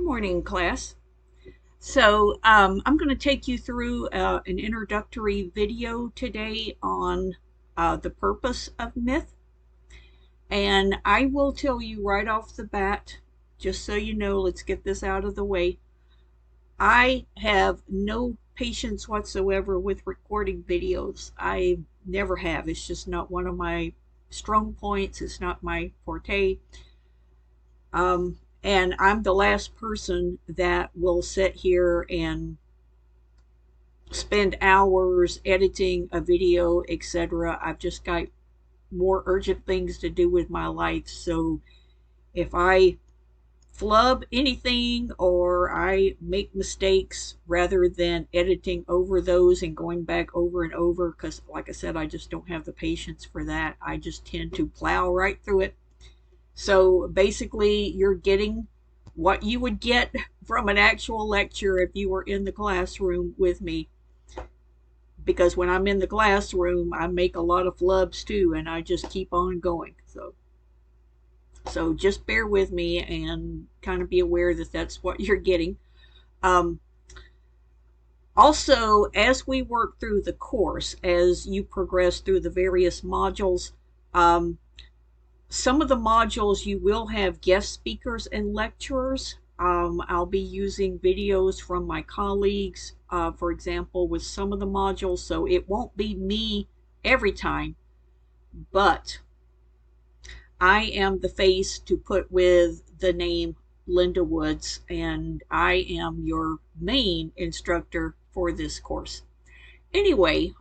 Morning, class. I'm going to take you through an introductory video today on the purpose of myth. And I will tell you right off the bat, just so you know, let's get this out of the way. I have no patience whatsoever with recording videos. I never have. It's just not one of my strong points. It's not my forte. And I'm the last person that will sit here and spend hours editing a video, etc. I've just got more urgent things to do with my life. So if I flub anything or I make mistakes rather than editing over those and going back over and over, because like I said, I just don't have the patience for that. I just tend to plow right through it. So basically, you're getting what you would get from an actual lecture if you were in the classroom with me. Because when I'm in the classroom, I make a lot of flubs too, and I just keep on going. So just bear with me and kind of be aware that that's what you're getting. Um, Also, as we work through the course, as you progress through the various modules, um, some of the modules you will have guest speakers and lecturers. I'll be using videos from my colleagues, for example, with some of the modules, so it won't be me every time, but I am the face to put with the name Linda Woods, and I am your main instructor for this course. Anyway,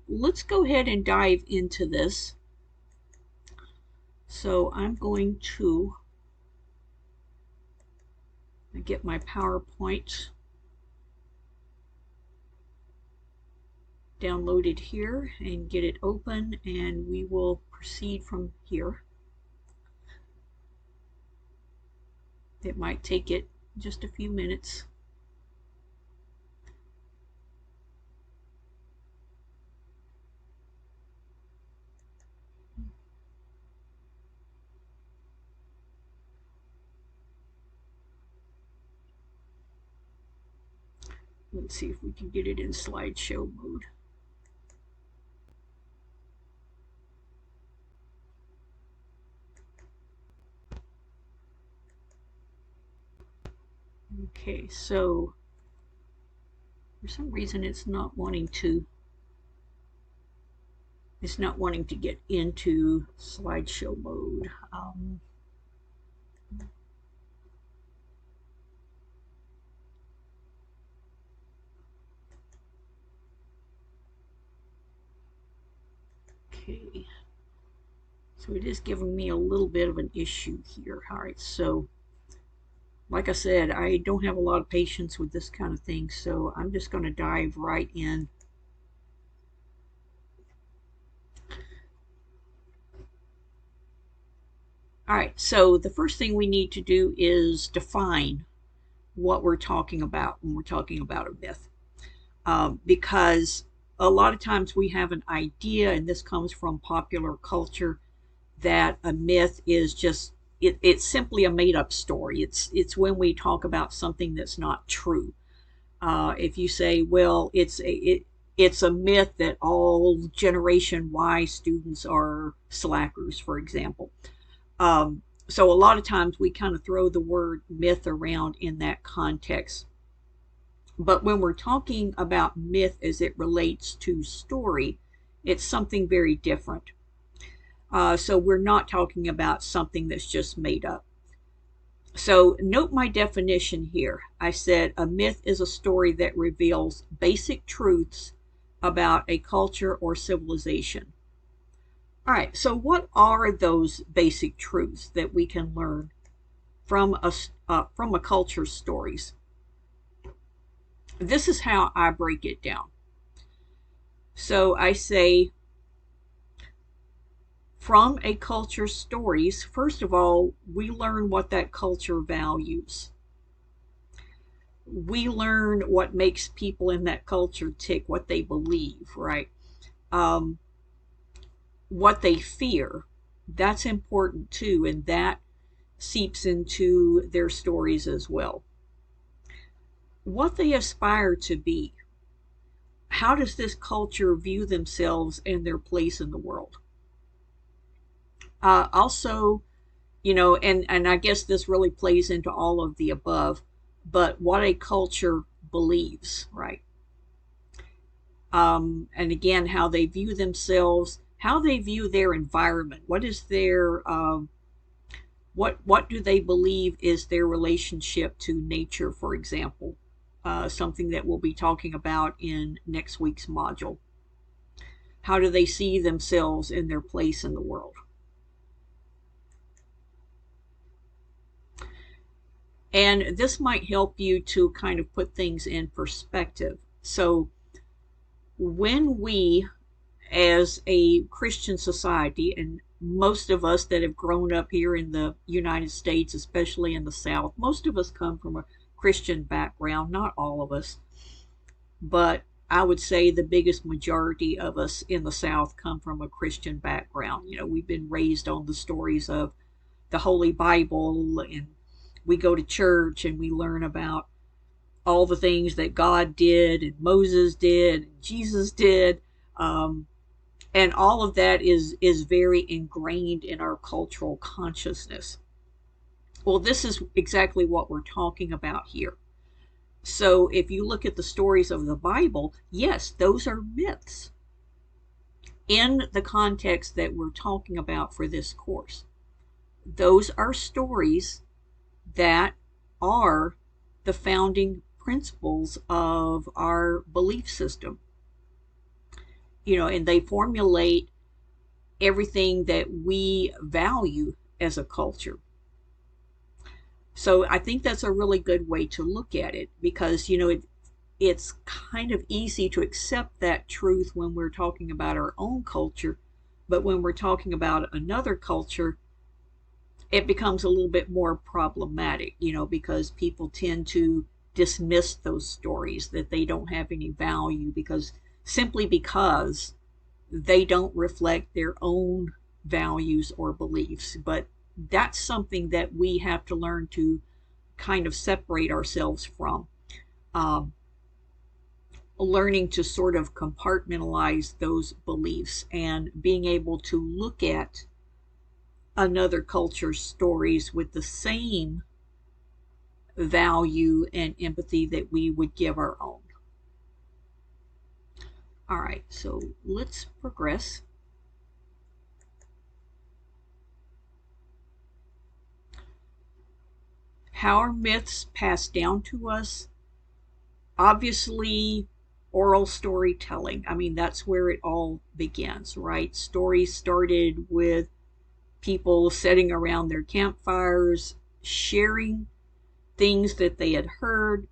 let's go ahead and dive into this. So I'm going to get my PowerPoint downloaded here and get it open, and we will proceed from here. It might take it just a few minutes. Let's see if we can get it in slideshow mode. Okay, so for some reason it's not wanting to get into slideshow mode. Okay, so it is giving me a little bit of an issue here. All right, so like I said, I don't have a lot of patience with this kind of thing, so I'm just going to dive right in. All right, so the first thing we need to do is define what we're talking about when we're talking about a myth. Because a lot of times we have an idea, and this comes from popular culture, that a myth is just it's simply a made-up story. It's when we talk about something that's not true. If you say, well, it's a myth that all Generation Y students are slackers, for example. So a lot of times we kind of throw the word myth around in that context. But when we're talking about myth as it relates to story, it's something very different. So we're not talking about something that's just made up. So note my definition here. I said a myth is a story that reveals basic truths about a culture or civilization. All right, so what are those basic truths that we can learn from a culture's stories? This is how I break it down. So I say, from a culture's stories, first of all, we learn what that culture values. We learn what makes people in that culture tick, what they believe, right? What they fear. That's important too, and that seeps into their stories as well. what they aspire to be. How does this culture view themselves and their place in the world? Also, and I guess this really plays into all of the above, but what a culture believes, right? And again, how they view themselves, how they view their environment. What is their what do they believe is their relationship to nature, for example? Something that we'll be talking about in next week's module. How do they see themselves in their place in the world? And this might help you to kind of put things in perspective. So, when we, as a Christian society, and most of us that have grown up here in the United States, especially in the South, most of us come from a Christian background, not all of us, but I would say the biggest majority of us in the South come from a Christian background. We've been raised on the stories of the Holy Bible, and we go to church and we learn about all the things that God did and Moses did and Jesus did. And all of that is very ingrained in our cultural consciousness. Well, this is exactly what we're talking about here. So if you look at the stories of the Bible, yes, those are myths in the context that we're talking about for this course. Those are stories that are the founding principles of our belief system. And they formulate everything that we value as a culture. So I think that's a really good way to look at it, because it's kind of easy to accept that truth when we're talking about our own culture, but when we're talking about another culture, it becomes a little bit more problematic, because people tend to dismiss those stories, that they don't have any value simply because they don't reflect their own values or beliefs. But that's something that we have to learn to kind of separate ourselves from. Learning to sort of compartmentalize those beliefs and being able to look at another culture's stories with the same value and empathy that we would give our own. All right, so let's progress. How are myths passed down to us? Obviously, oral storytelling. I mean, that's where it all begins, right? Stories started with people sitting around their campfires, sharing things that they had heard.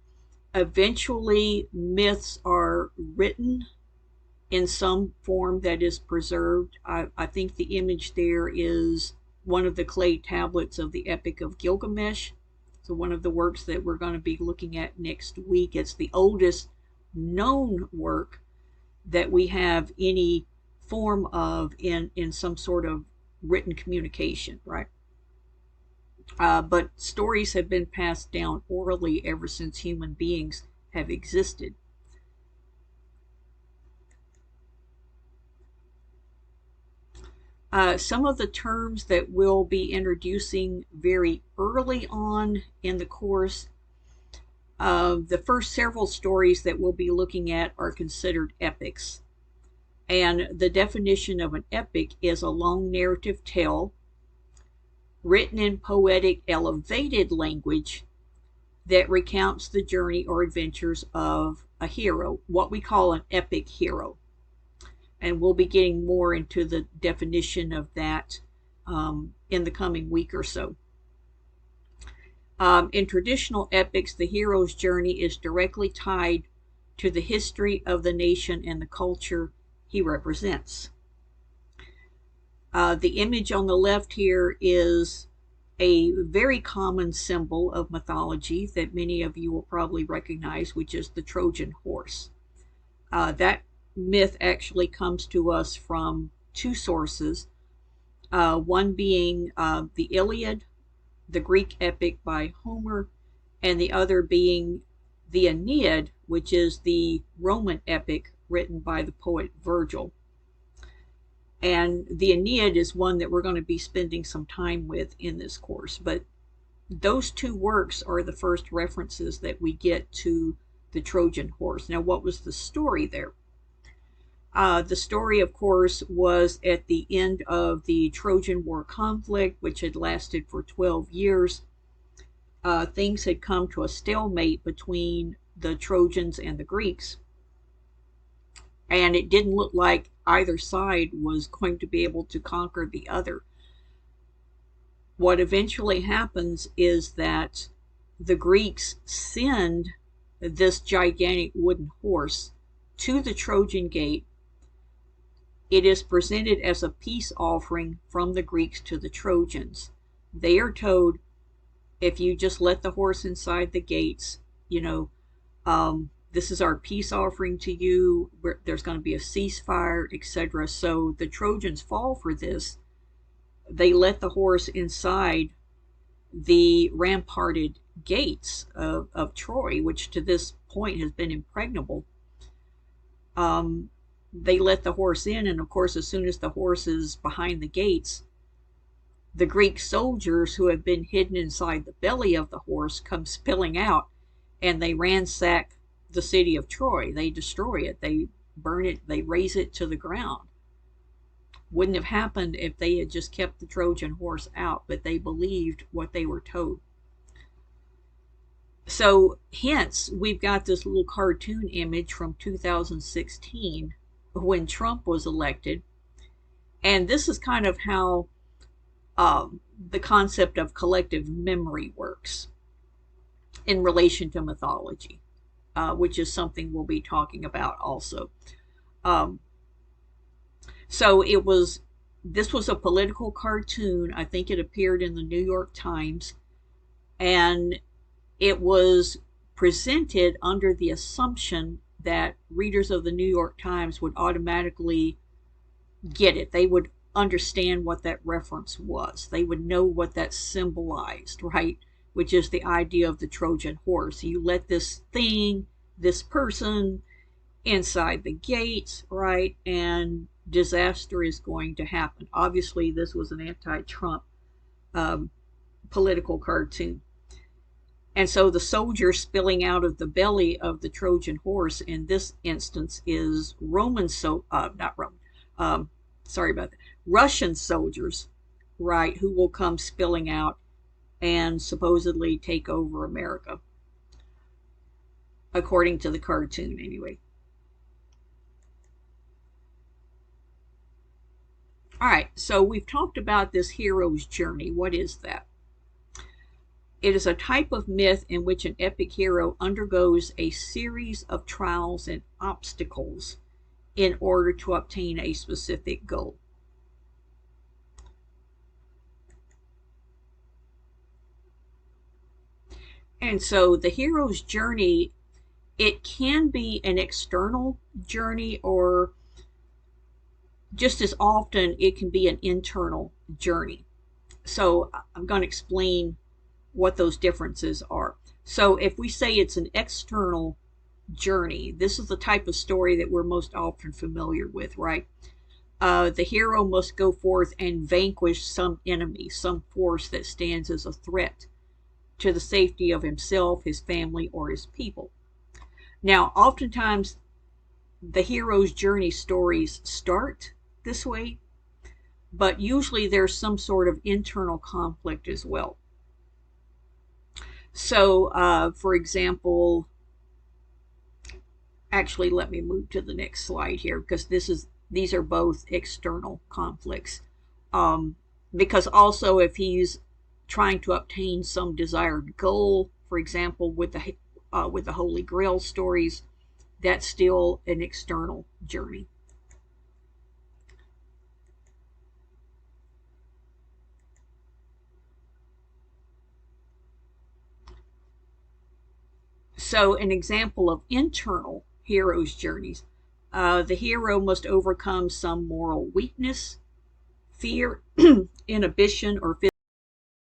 Eventually, myths are written in some form that is preserved. I think the image there is one of the clay tablets of the Epic of Gilgamesh. So one of the works that we're going to be looking at next week. It's the oldest known work that we have any form of in some sort of written communication, right? But stories have been passed down orally ever since human beings have existed. Some of the terms that we'll be introducing very early on in the course, the first several stories that we'll be looking at are considered epics. And the definition of an epic is a long narrative tale written in poetic, elevated language that recounts the journey or adventures of a hero, what we call an epic hero. And we'll be getting more into the definition of that in the coming week or so. In traditional epics, the hero's journey is directly tied to the history of the nation and the culture he represents. The image on the left here is a very common symbol of mythology that many of you will probably recognize, which is the Trojan horse. That myth actually comes to us from two sources, one being the Iliad, the Greek epic by Homer, and the other being the Aeneid, which is the Roman epic written by the poet Virgil. And the Aeneid is one that we're going to be spending some time with in this course. But those two works are the first references that we get to the Trojan horse. Now, what was the story there? The story, of course, was at the end of the Trojan War conflict, which had lasted for 12 years. Things had come to a stalemate between the Trojans and the Greeks, and it didn't look like either side was going to be able to conquer the other. What eventually happens is that the Greeks send this gigantic wooden horse to the Trojan gate. It is presented as a peace offering from the Greeks to the Trojans. They are told, if you just let the horse inside the gates, this is our peace offering to you. There's going to be a ceasefire, etc. So the Trojans fall for this. They let the horse inside the ramparted gates of Troy, which to this point has been impregnable. They let the horse in, and of course, as soon as the horse is behind the gates, the Greek soldiers who have been hidden inside the belly of the horse come spilling out, and they ransack the city of Troy. They destroy it, they burn it, they raze it to the ground. Wouldn't have happened if they had just kept the Trojan horse out, but they believed what they were told. So hence, we've got this little cartoon image from 2016 when Trump was elected. And this is kind of how the concept of collective memory works in relation to mythology, which is something we'll be talking about also. So this was a political cartoon. I think it appeared in the New York Times, and it was presented under the assumption that readers of the New York Times would automatically get it. They would understand what that reference was. They would know what that symbolized, right? Which is the idea of the Trojan horse. You let this thing, this person, inside the gates, right? And disaster is going to happen. Obviously, this was an anti-Trump political cartoon. And so the soldier spilling out of the belly of the Trojan horse in this instance is Russian soldiers, right, who will come spilling out and supposedly take over America, according to the cartoon anyway. All right, so we've talked about this hero's journey. What is that? It is a type of myth in which an epic hero undergoes a series of trials and obstacles in order to obtain a specific goal. And so the hero's journey, it can be an external journey, or just as often it can be an internal journey. So I'm going to explain what those differences are. So if we say it's an external journey, this is the type of story that we're most often familiar with, right? The hero must go forth and vanquish some enemy, some force that stands as a threat to the safety of himself, his family, or his people. Now, oftentimes, the hero's journey stories start this way, but usually there's some sort of internal conflict as well. So, for example, actually, let me move to the next slide here, because these are both external conflicts. Because also, if he's trying to obtain some desired goal, for example, with the Holy Grail stories, that's still an external journey. So an example of internal hero's journeys, the hero must overcome some moral weakness, fear, inhibition, or